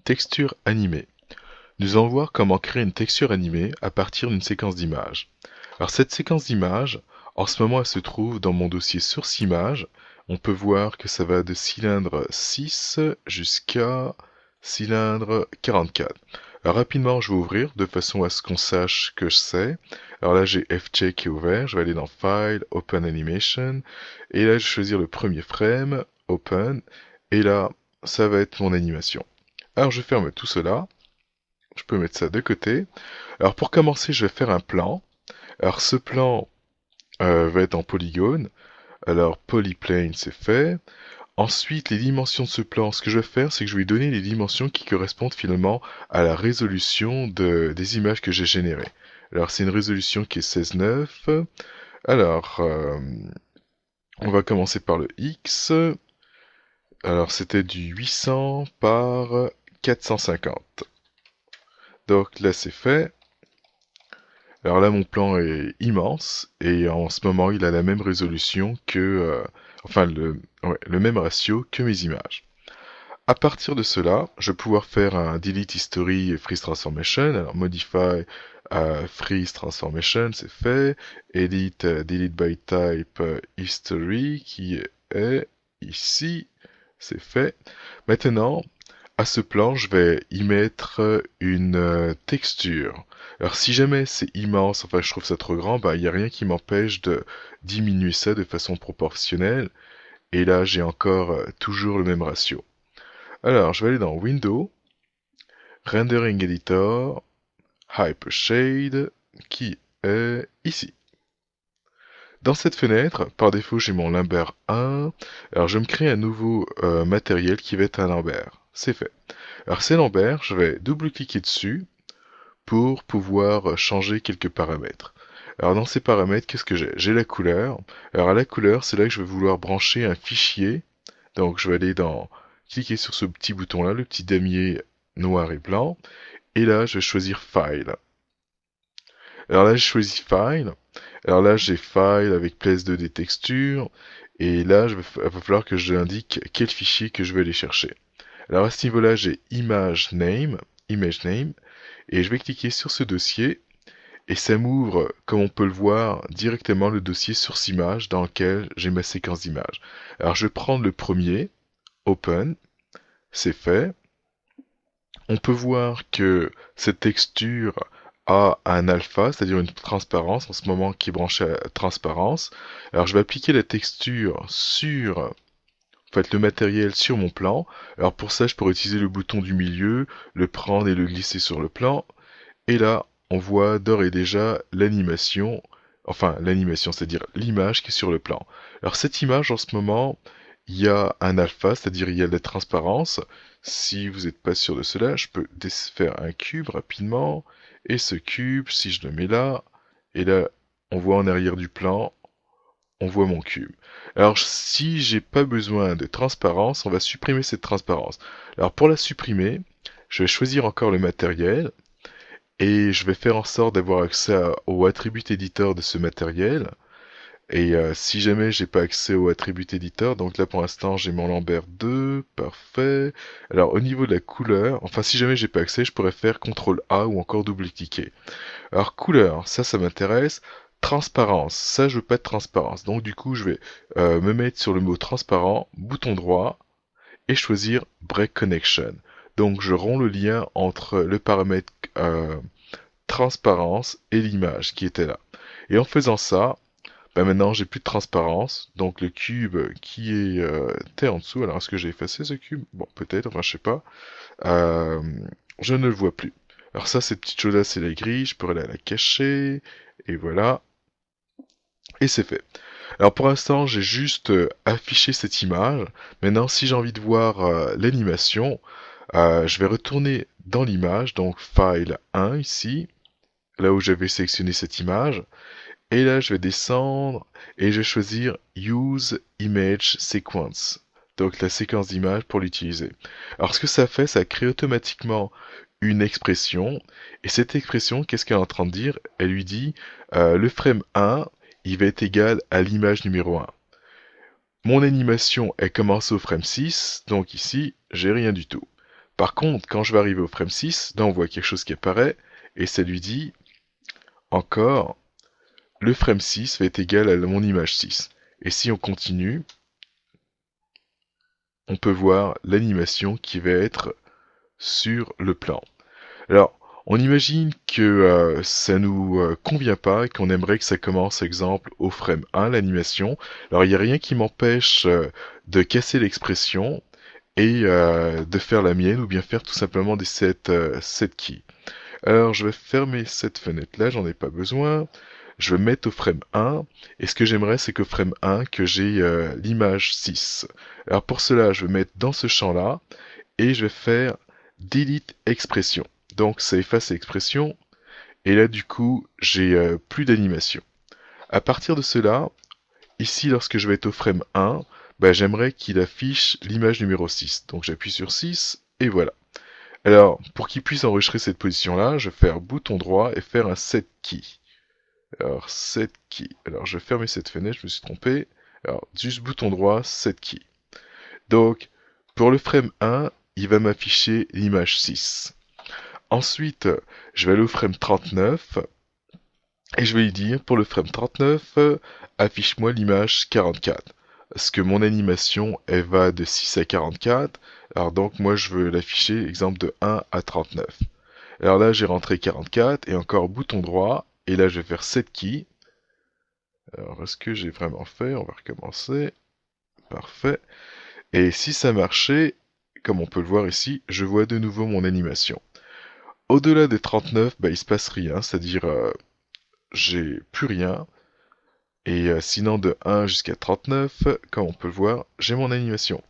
texture animée. Nous allons voir comment créer une texture animée à partir d'une séquence d'images. Alors cette séquence d'images, en ce moment elle se trouve dans mon dossier source images. On peut voir que ça va de cylindre 6 jusqu'à cylindre 44. Alors rapidement je vais ouvrir de façon à ce qu'on sache que je sais. Alors là j'ai FJ qui est ouvert, je vais aller dans File, Open Animation, et là je vais choisir le premier frame, Open, et là ça va être mon animation. Alors je ferme tout cela, je peux mettre ça de côté. Alors pour commencer je vais faire un plan. Alors ce plan va être en polygone. Alors polyplane c'est fait. Ensuite les dimensions de ce plan, ce que je vais faire c'est que je vais lui donner les dimensions qui correspondent finalement à la résolution des images que j'ai générées. Alors c'est une résolution qui est 16:9. Alors on va commencer par le X. Alors c'était du 800 par 450. Donc là c'est fait. Alors là mon plan est immense et en ce moment il a la même résolution que, le même ratio que mes images. À partir de cela, je vais pouvoir faire un delete history et freeze transformation. Alors modify freeze transformation c'est fait. Edit delete by type history qui est ici, c'est fait. Maintenant, à ce plan, je vais y mettre une texture. Alors si jamais c'est immense, enfin je trouve ça trop grand, bah il n'y a rien qui m'empêche de diminuer ça de façon proportionnelle. Et là j'ai encore toujours le même ratio. Alors je vais aller dans Window, Rendering Editor, Hypershade, qui est ici. Dans cette fenêtre, par défaut j'ai mon Lambert 1, alors je vais me créer un nouveau matériel qui va être un Lambert. C'est fait. Alors c'est Lambert, je vais double-cliquer dessus pour pouvoir changer quelques paramètres. Alors dans ces paramètres, qu'est-ce que j'ai? J'ai la couleur. Alors à la couleur, c'est là que je vais vouloir brancher un fichier. Donc je vais aller cliquer sur ce petit bouton-là, le petit damier noir et blanc. Et là, je vais choisir File. Alors là, j'ai choisi File. Alors là, j'ai File avec place 2D texture. Et là, il va falloir que je indique quel fichier que je vais aller chercher. Alors à ce niveau-là, j'ai image name, et je vais cliquer sur ce dossier, et ça m'ouvre, comme on peut le voir, directement le dossier source image dans lequel j'ai ma séquence d'images. Alors je vais prendre le premier, Open, c'est fait. On peut voir que cette texture a un alpha, c'est-à-dire une transparence, en ce moment qui est branchée à transparence. Alors je vais appliquer la texture sur le matériel sur mon plan. Alors pour ça, je pourrais utiliser le bouton du milieu, le prendre et le glisser sur le plan. Et là, on voit d'ores et déjà l'animation, c'est-à-dire l'image qui est sur le plan. Alors cette image, en ce moment, il y a un alpha, c'est-à-dire il y a de la transparence. Si vous n'êtes pas sûr de cela, je peux faire un cube rapidement. Et ce cube, si je le mets là, et là, on voit en arrière du plan, on voit mon cube. Alors si j'ai pas besoin de transparence, on va supprimer cette transparence. Alors pour la supprimer, je vais choisir encore le matériel et je vais faire en sorte d'avoir accès au attribut éditeur de ce matériel. Et si jamais j'ai pas accès au attribut éditeur, donc là pour l'instant j'ai mon Lambert 2, parfait. Alors au niveau de la couleur, enfin si jamais j'ai pas accès, je pourrais faire CTRL A ou encore double-cliquer. Alors couleur, ça m'intéresse. Transparence, ça je veux pas de transparence, donc du coup je vais me mettre sur le mot transparent, bouton droit, et choisir Break Connection. Donc je romps le lien entre le paramètre transparence et l'image qui était là. Et en faisant ça, maintenant j'ai plus de transparence, donc le cube qui était en dessous, alors est-ce que j'ai effacé ce cube? Bon peut-être, enfin je sais pas, je ne le vois plus. Alors ça, cette petite chose-là, c'est la grille, je pourrais la cacher, et voilà. Et c'est fait. Alors pour l'instant, j'ai juste affiché cette image. Maintenant, si j'ai envie de voir l'animation, je vais retourner dans l'image, donc File 1 ici, là où j'avais sélectionné cette image. Et là, je vais descendre et je vais choisir Use Image Sequence. Donc la séquence d'images pour l'utiliser. Alors ce que ça fait, ça crée automatiquement une expression. Et cette expression, qu'est-ce qu'elle est en train de dire? Elle lui dit, le frame 1, il va être égal à l'image numéro 1. Mon animation, elle commence au frame 6, donc ici, j'ai rien du tout. Par contre, quand je vais arriver au frame 6, là on voit quelque chose qui apparaît, et ça lui dit encore, le frame 6 va être égal à mon image 6. Et si on continue, on peut voir l'animation qui va être sur le plan. Alors, on imagine que ça nous convient pas et qu'on aimerait que ça commence, exemple, au frame 1, l'animation. Alors, il n'y a rien qui m'empêche de casser l'expression et de faire la mienne ou bien faire tout simplement des set keys. Alors, je vais fermer cette fenêtre-là, j'en ai pas besoin. Je vais mettre au frame 1, et ce que j'aimerais, c'est qu'au frame 1, que j'ai l'image 6. Alors pour cela, je vais mettre dans ce champ-là, et je vais faire delete expression. Donc ça efface l'expression, et là du coup, j'ai plus d'animation. À partir de cela, ici, lorsque je vais être au frame 1, j'aimerais qu'il affiche l'image numéro 6. Donc j'appuie sur 6, et voilà. Alors, pour qu'il puisse enregistrer cette position-là, je vais faire bouton droit et faire un set key. Alors, set key. Alors, je vais fermer cette fenêtre, je me suis trompé. Alors, juste bouton droit, set key. Donc, pour le frame 1, il va m'afficher l'image 6. Ensuite, je vais aller au frame 39. Et je vais lui dire, pour le frame 39, affiche-moi l'image 44. Parce que mon animation, elle va de 6 à 44. Alors donc, moi, je veux l'afficher, exemple, de 1 à 39. Alors là, j'ai rentré 44, et encore bouton droit. Et là, je vais faire set key. Alors, est-ce que j'ai vraiment fait? On va recommencer. Parfait. Et si ça marchait, comme on peut le voir ici, je vois de nouveau mon animation. Au-delà des 39, il se passe rien, c'est-à-dire j'ai plus rien. Et sinon de 1 jusqu'à 39, comme on peut le voir, j'ai mon animation.